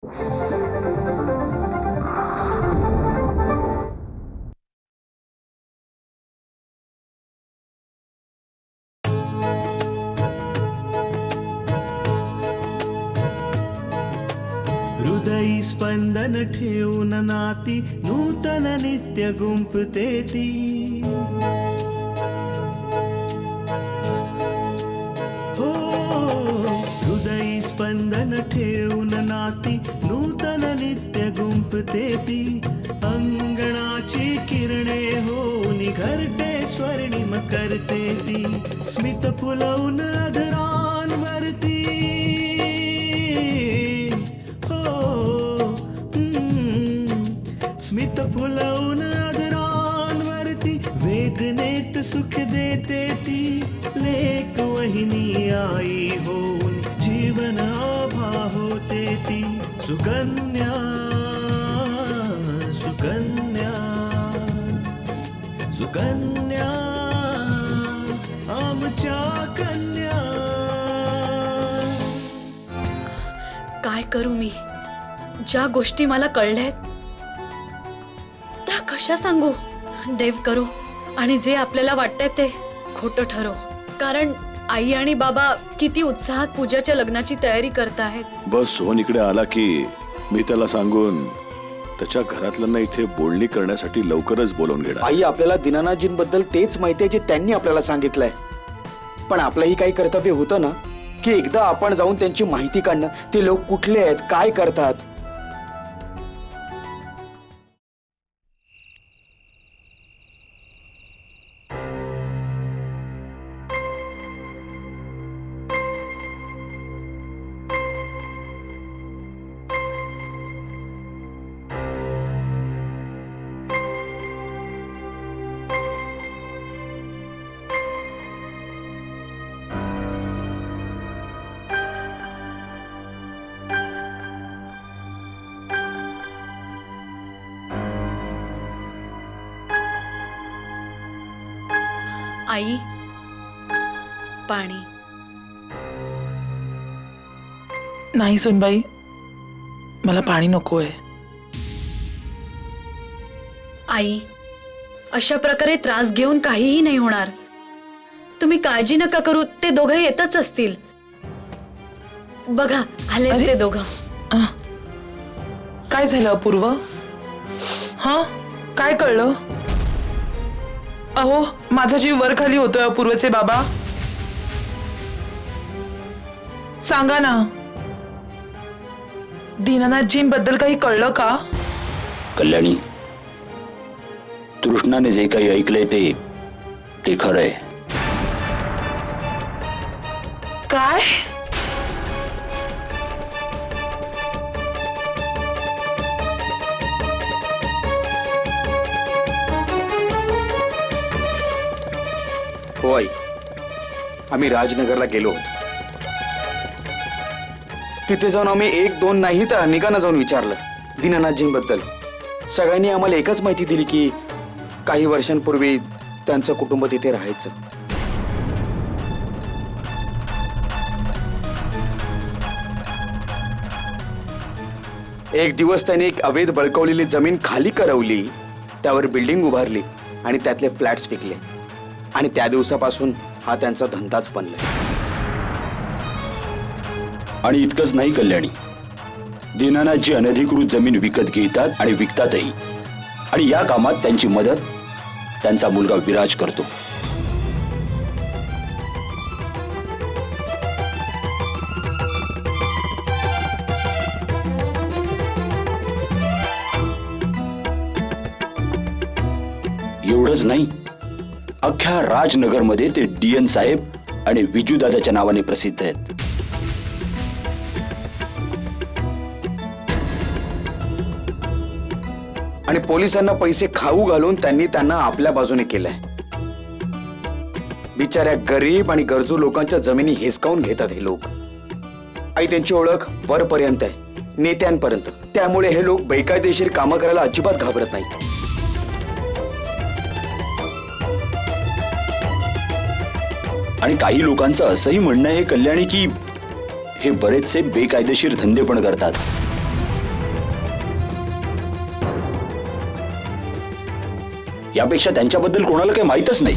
हृदयी स्पंदन ठेवून नाती नूतन नित्य गुंफते ती हो हृदयी स्पंदन ठेवून नाती नूतन नित्य गुंफते ती अंगणाची किरणे होऊन घरटे स्वर्णिम करते ती स्मित फुलवून अधरांवरती स्मित फुलवून अधरांवरती वेदनेत सुख देते ती लेक वहिनी आई होऊन जीवन आभा होते ती सुकन्या सुकन्या सुकन्या आमच्या कन्या. काय करू मी? ज्या गोष्टी मला कळल्यात त्या कशा सांगू? देव करो आणि जे आपल्याला वाटतंय ते खोटं ठरो. कारण आई आणि बाबा किती उत्साहात पूजाच्या लग्नाची तयारी करतायत. बस सोहन इकडे आला की मी त्याला सांगून त्याच्या घरातल्यांना इथे बोलणी करण्यासाठी लवकरच बोलवून घेणार. आई, आपल्याला दीनानाथजींबद्दल तेच माहिती आहे जे त्यांनी आपल्याला सांगितलंय. पण आपलंही काही कर्तव्य होतं ना की एकदा आपण जाऊन त्यांची माहिती काढणं, ते लोक कुठले आहेत, काय करतात. आई, पाणी. नाही सुनबाई, मला पाणी नकोय. आई, अशा प्रकारे त्रास घेऊन काहीही नाही होणार. तुम्ही काळजी नका करू, ते दोघं येतच असतील. बघा आलेच ते दोघं. काय झालं अपूर्व? हा, काय कळलं? अहो, माझा जीव वर खाली होतोय अपूर्वचे बाबा. सांगा ना, दीनानाथजींबद्दल काही कळलं का? कल्याणी, तृष्णाने जे काही ऐकलंय ते खरंय. काय? हो आई, आम्ही राजनगरला गेलो होतो. तिथे जाऊन आम्ही एक दोन नाही तर अनेकांना जाऊन विचारलं दीनानाथजींबद्दल. सगळ्यांनी आम्हाला एकच माहिती दिली की काही वर्षांपूर्वी त्यांचं कुटुंब तिथे राहायचं. एक दिवस त्यांनी एक अवैध बळकावलेली जमीन खाली करवली, त्यावर बिल्डिंग उभारली आणि त्यातले फ्लॅट्स विकले. आणि त्या दिवसापासून हा त्यांचा धंदाच बनला. आणि इतकंच नाही कल्याणी, दीनानाथजी अनधिकृत जमीन विकत घेतात आणि विकतातही. आणि या कामात त्यांची मदत त्यांचा मुलगा विराज करतो. एवढंच नाही, अख्ख्या राजनगरमध्ये ते डीएन साहेब आणि विजू दादाच्या नावाने प्रसिद्ध आहेत. आणि पोलिसांना पैसे खाऊ घालून त्यांनी त्यांना आपल्या बाजूने केलंय. बिचाऱ्या गरीब आणि गरजू लोकांच्या जमिनी हिसकावून घेतात हे लोक. आई, त्यांची ओळख वरपर्यंत आहे, नेत्यांपर्यंत. त्यामुळे हे लोक बेकायदेशीर कामं करायला अजिबात घाबरत नाहीत. आणि काही लोकांचं असंही म्हणणं आहे कल्याणी की हे बरेचसे बेकायदेशीर धंदे पण करतात. यापेक्षा त्यांच्याबद्दल कोणाला काही माहीतच नाही.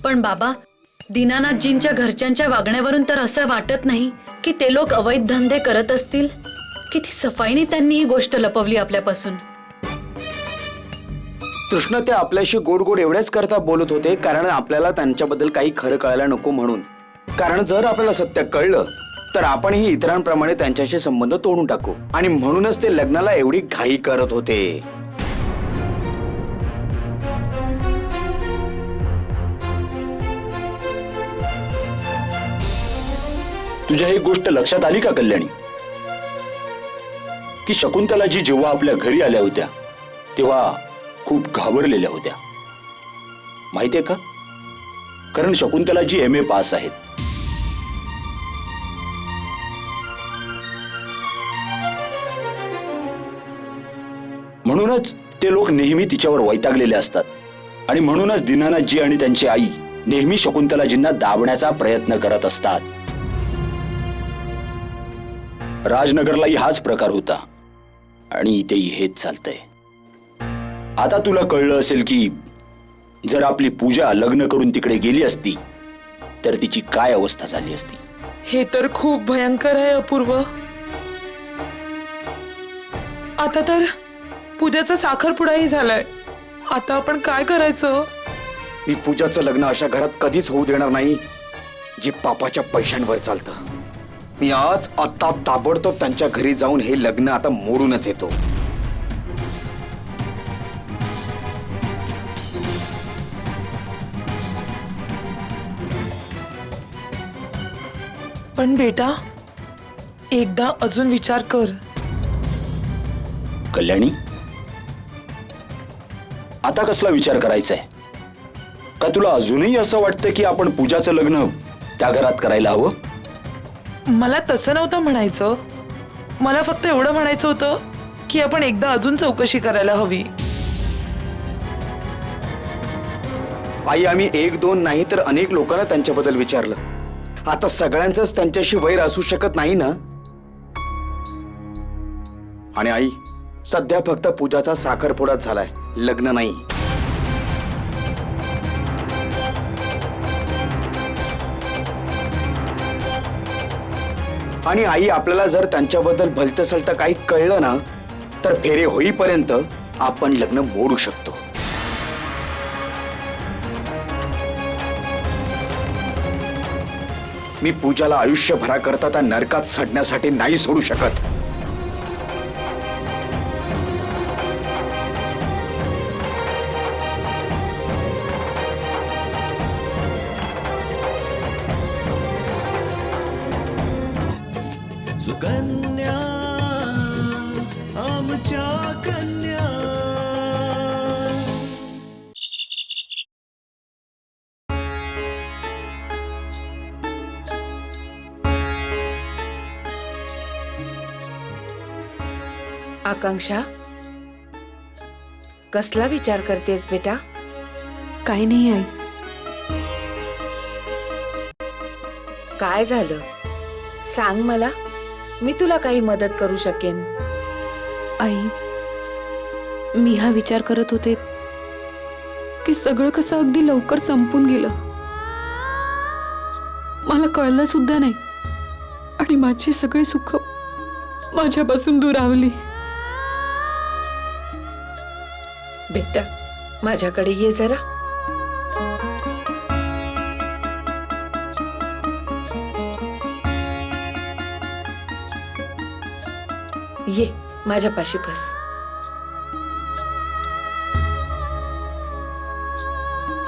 पण बाबा, दीनानाथजींच्या घरच्यांच्या वागण्यावरून तर असं वाटत नाही की ते लोक अवैध धंदे करत असतील. किती सफाईने त्यांनी ही गोष्ट लपवली आपल्यापासून. कृष्ण ते आपल्याशी गोड गोड एवढ्याच करता बोलत होते कारण आपल्याला त्यांच्याबद्दल काही खरं कळायला नको म्हणून. कारण जर आपल्याला सत्य कळलं तर आपणही इतरांप्रमाणे त्यांच्याशी संबंध तोडून टाकू आणि म्हणूनच ते लग्नाला एवढी घाई करत होते. तुझ्या एक गोष्ट लक्षात आली का कल्याणी, की शकुंतलाजी जेव्हा आपल्या घरी आल्या होत्या तेव्हा खूप घाबरलेल्या होत्या, माहितीये का? कारण शकुंतलाजी MA पास आहेत. म्हणूनच ते लोक नेहमी तिच्यावर वैतागलेले असतात आणि म्हणूनच दीनानाथजी आणि त्यांची आई नेहमी शकुंतलाजींना दाबण्याचा प्रयत्न करत असतात. राजनगरलाही हाच प्रकार होता आणि इथेही हेच चालतंय. आता तुला कळलं असेल की जर आपली पूजा लग्न करून तिकडे गेली असती तर तिची काय अवस्था झाली असती. हे तर खूप भयंकर आहे अपूर्व. आता तर पूजाचा साखरपुडाही झालाय. आता आपण काय करायचं? मी पूजाचं लग्न अशा घरात कधीच होऊ देणार नाही जे पापाच्या पैशांवर चालतं. मी आज आता ताबडतोब त्यांच्या घरी जाऊन हे लग्न आता मोडूनच येतो. पण बेटा, एकदा अजून विचार कर. कल्याणी, आता कसला विचार करायचा आहे? का तुला अजूनही असं वाटतं की आपण पूजाचं लग्न त्या घरात करायला हवं? मला तसं नव्हतं म्हणायचं. मला फक्त एवढं म्हणायचं होतं की आपण एकदा अजून चौकशी करायला हवी. आई, आम्ही एक दोन नाही तर अनेक लोकांना त्यांच्याबद्दल विचारलं. आता सगळ्यांचंच त्यांच्याशी वैर असू शकत नाही ना. आणि आई, सध्या फक्त पूजाचा साखरपुडाच झालाय, लग्न नाही. आणि आई, आपल्याला जर त्यांच्याबद्दल भलतं सलतं काही कळलं ना तर फेरे होईपर्यंत आपण लग्न मोडू शकतो. मी पूजाला आयुष्यभराकरता त्या नरकात सडण्यासाठी नाही सोडू शकत. सुकन्या आमच्या कन्या. आकांक्षा, कसला विचार करतेस बेटा? काही नाही आई. काय झालं सांग मला, मी तुला काही मदत करू शकेन. आई, मी हा विचार करत होते की सगळं कसं अगदी लवकर संपून गेलं. मला कळलं सुद्धा नाही आणि माझी सगळी सुख माझ्यापासून दुरावली. बेटा, माझ्याकडे ये जरा. ये माझ्यापाशी बस.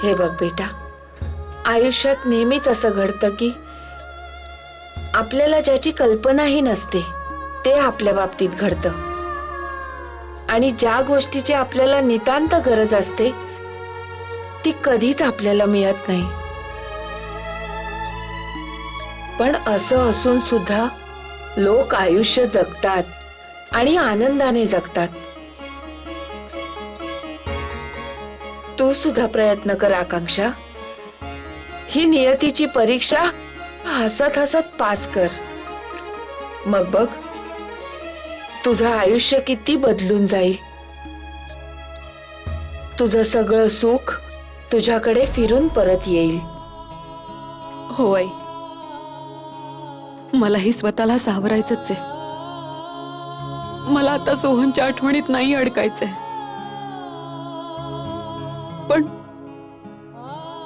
हे बघ बेटा, आयुष्यात नेहमीच असं घडतं की आपल्याला ज्याची कल्पनाही नसते ते आपल्या बाबतीत घडतं आणि ज्या गोष्टीची आपल्याला नितांत गरज असते ती कधीच आपल्याला मिळत नाही. पण असं असून सुद्धा लोक आयुष्य जगतात आणि आनंदाने जगतात. तू सुद्धा प्रयत्न कर आकांक्षा. ही नियतीची परीक्षा हसत हसत पास कर. मग बघ, तुझं आयुष्य किती बदलून जाईल. तुझं सगळं सुख तुझ्याकडे फिरून परत येईल. हो आई, मलाही स्वतःला सावरायचंच आहे. मला आता सोहनच्या आठवणीत नाही अडकायचंय.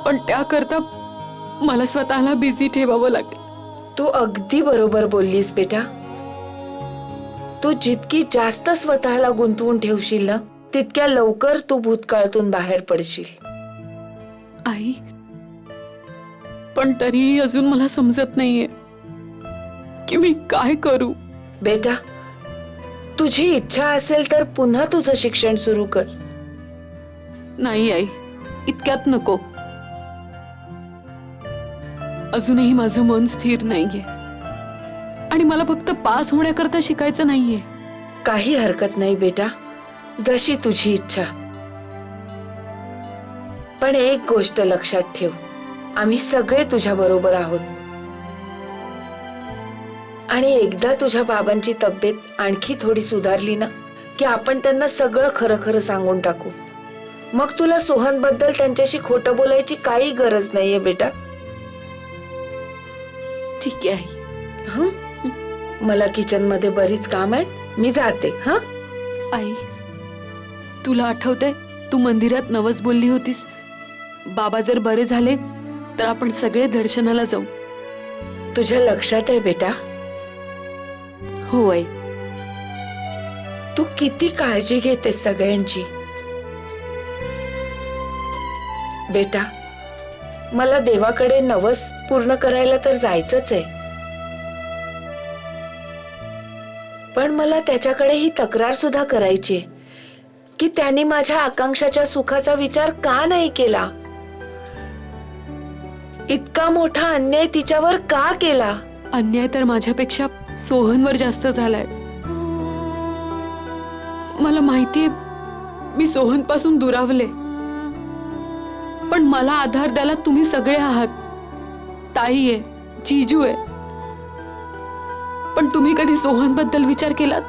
पण त्याकरता मला स्वतःला बिझी ठेवावं लागेल. तू अगदी बरोबर बोललीस बेटा. तू जितकी जास्त स्वतःला गुंतवून ठेवशील ना, तितक्या लवकर तू भूतकाळातून बाहेर पडशील. आई, पण तरीही अजून मला समजत नाहीये की मी काय करू. बेटा, तुझी इच्छा असेल तर पुन्हा तुझं शिक्षण सुरू कर. नाही आई, इतक्यात नको. अजूनही माझं मन स्थिर नाहीये आणि मला फक्त पास होण्याकरता शिकायचं नाहीये. काही हरकत नाही बेटा, जशी तुझी इच्छा. पण एक गोष्ट लक्षात ठेव, आम्ही सगळे तुझ्या बरोबर आहोत. आणि एकदा तुझ्या बाबांची तब्येत आणखी थोडी सुधारली ना, की आपण त्यांना सगळं खरं खरं सांगून टाकू. मग तुला सोहन बद्दल त्यांच्याशी खोटं बोलायची काही गरज नाहीये बेटा. ठीक आहे आई. हं? मला किचन मध्ये बरीच काम आहेत, मी जाते. हा आई, तुला आठवतंय तू मंदिरात नवस बोलली होतीस, बाबा जर बरे झाले तर आपण सगळे दर्शनाला जाऊ. तुझ्या लक्षात आहे बेटा? हो आई. तू किती काळजी घेतेस सगळ्यांची. बेटा, मला देवाकडे नवस पूर्ण करायला तर जायचंच आहे, पण मला त्याच्याकडे ही तक्रार सुद्धा करायची आहे की त्यांनी माझ्या आकांक्षाच्या सुखाचा विचार का नाही केला. इतका मोठा अन्याय तिच्यावर का केला. अन्याय तर माझ्यापेक्षा सोहनवर जास्त झालाय. मला माहितीये मी सोहन पासून दुरावले, पण मला आधार द्यायला तुम्ही सगळे आहात. ताई आहे, जीजू आहे. पण तुम्ही कधी सोहन बद्दल विचार केलात?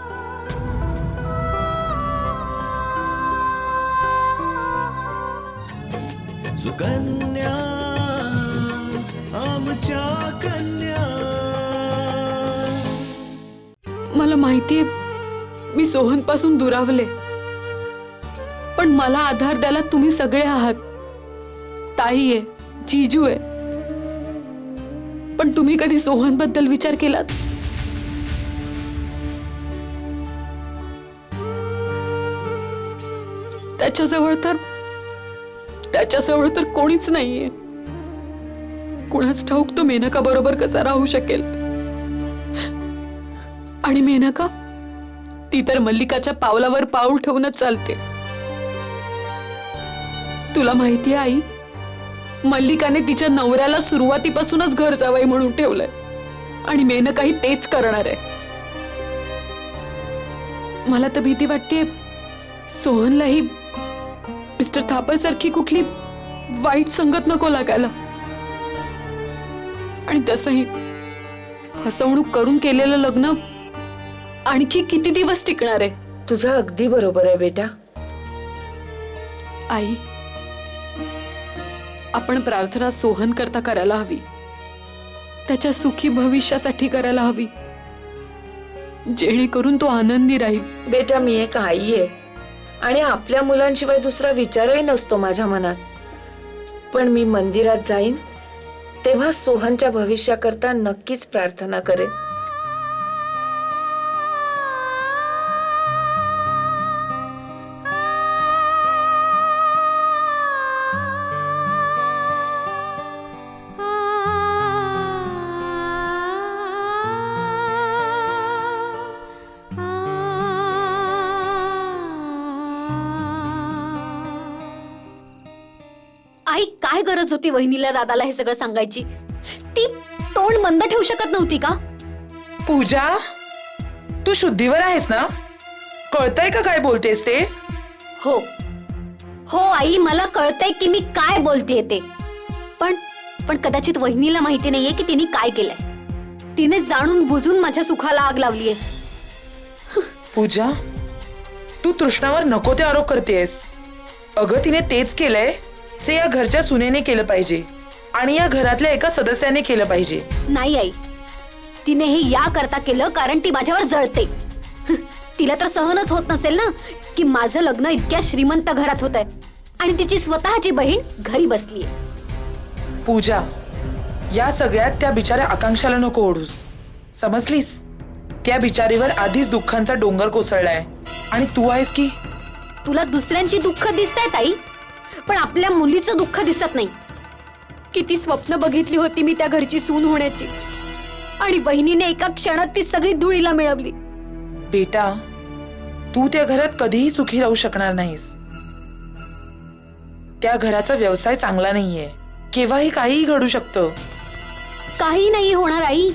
सुकन्या आमच्या कन्या. मला माहितीये मी सोहन पासून दुरावले, पण मला आधार द्यायला तुम्ही सगळे आहात. ताई आहे, जीजू आहे. पण तुम्ही कधी सोहन बद्दल विचार केलात? त्याच्याजवळ तर कोणीच नाहीये. कुणाच ठाऊक तो मेनका बरोबर कसा राहू शकेल. आणि मेनका, ती तर मल्लिकाच्या पावलावर पाऊल ठेवूनच चालते. तुला माहितीये आई, मल्लिकाने तिच्या नवऱ्याला सुरुवातीपासूनच घर जावई म्हणून ठेवलंय आणि मेनकाही तेच करणार आहे. मला तर भीती वाटतेय सोहनलाही मिस्टर थापर सारखी कुठली वाईट संगत नको लागायला. आणि तसंही फसवणूक करून केलेलं लग्न आणखी किती दिवस टिकणार आहे. तुझं अगदी बरोबर आहे बेटा. आई, आपण प्रार्थना सोहन करता करायला हवी. त्याच्या सुखी भविष्यासाठी करायला हवी, जेणेकरून तो आनंदी राहील. बेटा, मी एक आई आहे आणि आपल्या मुलांशिवाय दुसरा विचारही नसतो माझ्या मनात. पण मी मंदिरात जाईन तेव्हा सोहनच्या भविष्याकरता नक्कीच प्रार्थना करेन. आई, काय गरज होती वहिनीला दादाला हे सगळं सांगायची? ती तोंड बंद ठेवू शकत नव्हती का? पूजा, तू शुद्धीवर आहेस ना? कळतंय का काय बोलतेस ते? हो हो आई, मला कळतंय की मी काय बोलतेय ते. पण कदाचित वहिनीला माहिती नाहीये की तिने काय केलंय. तिने जाणून बुजून माझ्या सुखाला आग लावलीये. पूजा, तू तृष्णावर नको ते आरोप करतेस. अगं तिने तेच केलंय जे या घरच्या सुनेने केलं पाहिजे आणि या घरातल्या एका सदस्याने केलं पाहिजे. नाही आई, तिने हे या करता केलं कारण ती माझ्यावर जळते. तिला तर सहनच होत नसेल ना की माझं लग्न इतक्या श्रीमंत घरात होत आहे आणि तिची स्वतःची बहीण घरी बसलीये. पूजा, या सगळ्यात त्या बिचाऱ्या आकांक्षाला नको ओढूस, समजलीस? त्या बिचारीवर आधीच दुःखांचा डोंगर कोसळलाय आणि तू आहेस की. तुला दुसऱ्यांची दुःख दिसतायत आई, पण आपल्या मुलीचं दुःख दिसत नाही. किती स्वप्न बघितली होती मी त्या घरची सून होण्याची, आणि बहिणीने एका क्षणात ती सगळी धुळीला मिळवली. बेटा, तू त्या घरात कधीही सुखी राहू शकणार नाहीस. त्या घराचा व्यवसाय चांगला नाहीये, केव्हाही काहीही घडू शकतं. काही नाही होणार आई,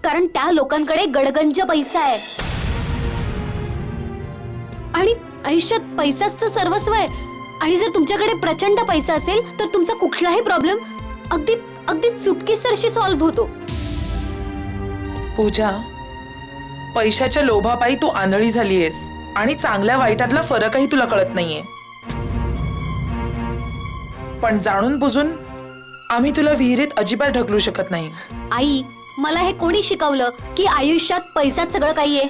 कारण त्या लोकांकडे गडगंज पैसा आहे आणि आयुष्यात पैसाच तर सर्वस्व आहे. आणि जर तुमच्याकडे प्रचंड पैसा असेल तर तुमचा कुठलाही प्रॉब्लेम अगदी अगदी चुटकीसरशी सॉल्व्ह होतो. पूजा, पैशाच्या लोभापायी तू आंधळी झालीयस आणि चांगल्या वाईटातला फरकही तुला कळत नाहीये. पण जाणून बुजून आम्ही तुला विहिरीत अजिबात ढकलू शकत नाही. आई, मला हे कोणी शिकवलं की आयुष्यात पैसाच सगळं काही आहे?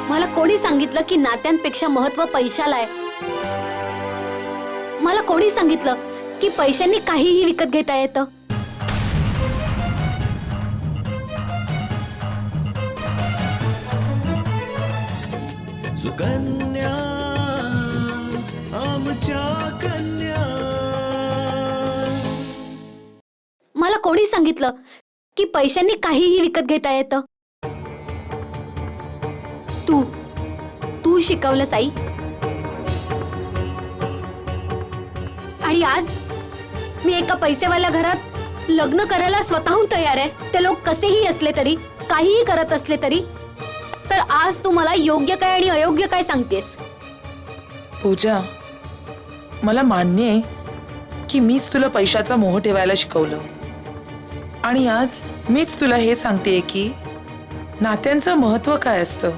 मला कोणी सांगितलं की नात्यांपेक्षा महत्व पैशाला आहे? मला कोणी सांगितलं की पैशांनी काहीही विकत घेता येतं? सुकन्या आमच्या कन्या. मला कोणी सांगितलं की पैशांनी काहीही विकत घेता येतं? तू शिकवलंस आई. आणि आज मी एका पैसेवाल्या घरात लग्न करायला स्वतःहून तयार आहे. ते लोक कसेही असले तरी, काहीही करत असले तरी. तर आज तू मला योग्य काय आणि अयोग्य काय सांगतेस? पूजा, मला मान्य आहे की मीच तुला पैशाचा मोह ठेवायला शिकवलं, आणि आज मीच तुला हे सांगते की नात्यांचं महत्व काय असतं.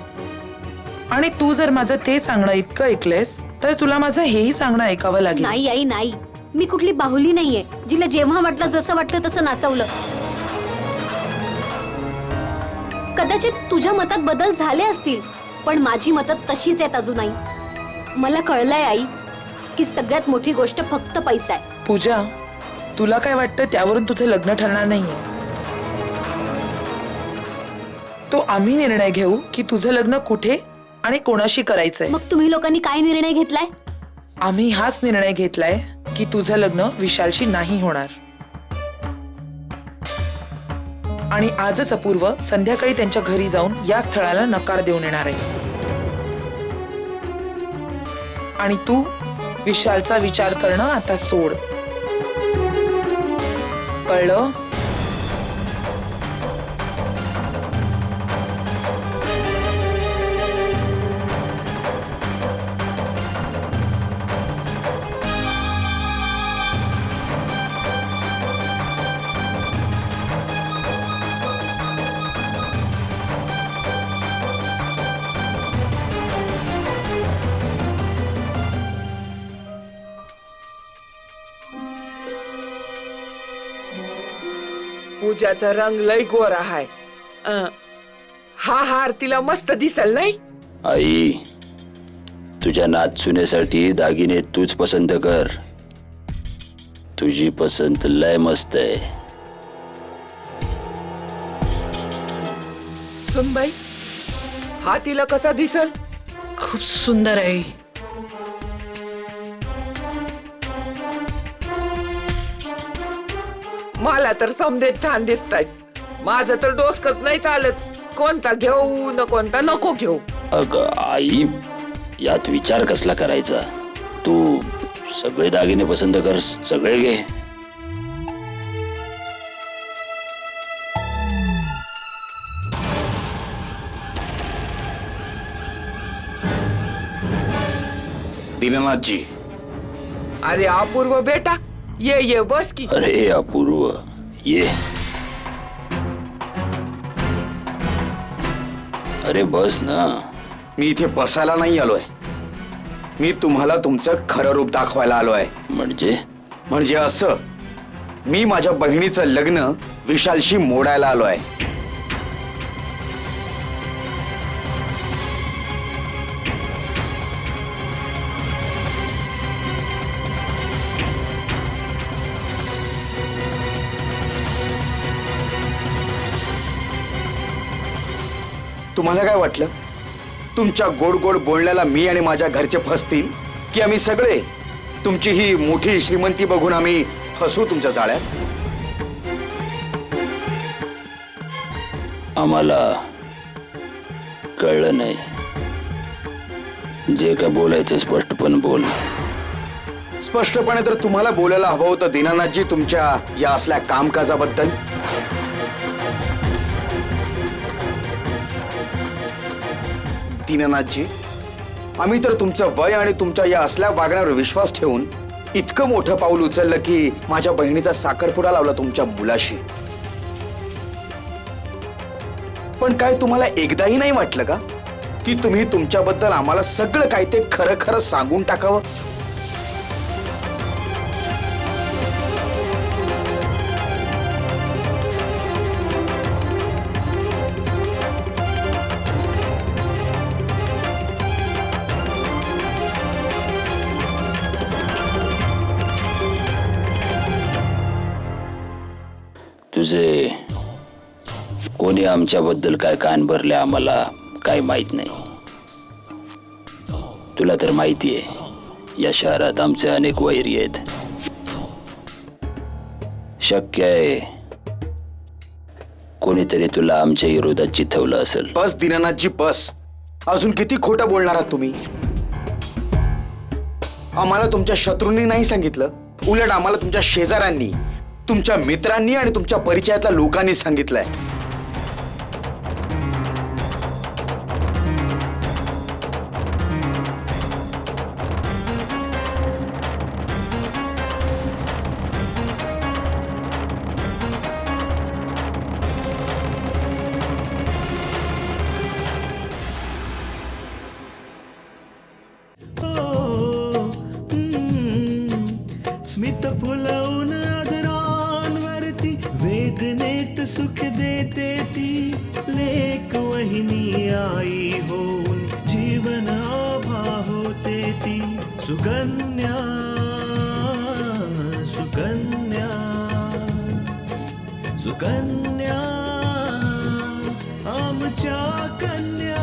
आणि तू जर माझं ते सांगणं इतकं ऐकलेस तर तुला माझं हेही सांगणं ऐकावं लागेल. नाही आई, नाही. मी कुठली बाहुली नाहीये जिला जेव्हा वाटलं जसं वाटलं तसं नाचवलं. कदाचित तुझ्या मतात बदल झाले असतील, पण माझी मतं तशीच आहेत अजूनही. मला कळलंय आई की सगळ्यात मोठी गोष्ट फक्त पैसा आहे. पूजा, तुला काय वाटतं त्यावरून तुझं लग्न ठरणार नाहीये. तो आम्ही निर्णय घेऊ की तुझं लग्न कुठे आणि कोणाशी करायचंय. मग तुम्ही लोकांनी काय निर्णय घेतलाय? आम्ही हाच निर्णय घेतलाय की तुझं लग्न विशालशी नाही होणार. आणि आजच अपूर्व संध्याकाळी त्यांच्या घरी जाऊन या स्थळाला नकार देऊन येणार आहे. आणि तू विशालचा विचार करणं आता सोड, कळलं? पूजाचा रंग लय गोरा हाय. हा हार तिला मस्त दिसल नाही? आई, तुझ्या नाच सुनेसाठी दागिने तूच पसंत कर. तुझी पसंत लय मस्त आहे. सुनबाई, हा तिला कसा दिसल? खूप सुंदर आहे. मला तर समदेत छान दिसतायत. माझं तर डोसकच नाही चालत, कोणता घेऊ न कोणता नको घेऊ. अगं आई, यात विचार कसला करायचा? तू सगळे दागिने पसंत कर, सगळे घे. दीनानाथजी, अरे अपूर्व बेटा, ये बस की. अरे अपूर्व, ये. अरे बस ना. मी इथे बसायला नाही आलोय. मी तुम्हाला तुमचं खरं रूप दाखवायला आलोय. म्हणजे असं, मी माझ्या बहिणीचं लग्न विशालशी मोडायला आलोय. तुम्हाला काय वाटलं? तुमच्या गोड गोड बोलण्याला मी आणि माझ्या घरचे फसतील, की आम्ही सगळे तुमची ही मोठी श्रीमंती बघून आम्ही फसू तुमच्या जाळ्यात? आम्हाला कळलं नाही. जे काय बोलायचं स्पष्टपणे बोल. स्पष्टपणे तर तुम्हाला बोलायला हवं होतं दीनानाथजी, तुमच्या या असल्या कामकाजाबद्दल. दीनानाथजी, आम्ही तर तुमचं वय आणि तुमच्या या असल्या वागण्यावर विश्वास ठेवून इतकं मोठं पाऊल उचललं की माझ्या बहिणीचा साखरपुडा लावला तुमच्या मुलाशी. पण काय तुम्हाला एकदाही नाही वाटलं का की तुम्ही तुमच्याबद्दल आम्हाला सगळं काय ते खरं खरं सांगून टाकावं? तुझे कोणी आमच्याबद्दल काय कान भरले आम्हाला काय माहित नाही. तुला तर माहिती आहे, या शहरात आमचे अनेक वैरी आहेत. शक्य आहे कोणीतरी तुला आमच्या विरोधात चिथवलं असेल. बस दीनानाथजी बस. अजून किती खोटं बोलणार आहात तुम्ही? आम्हाला तुमच्या शत्रूंनी नाही सांगितलं, उलट आम्हाला तुमच्या शेजाऱ्यांनी, तुमच्या मित्रांनी आणि तुमच्या परिचयातल्या लोकांनी सांगितलंय. स्मित फुलवून आदरांवरती वेदनेत सुख देते ती लेक वहिनी आई होऊन जीवन आभा होते ती. सुकन्या सुकन्या सुकन्या आमच्या कन्या.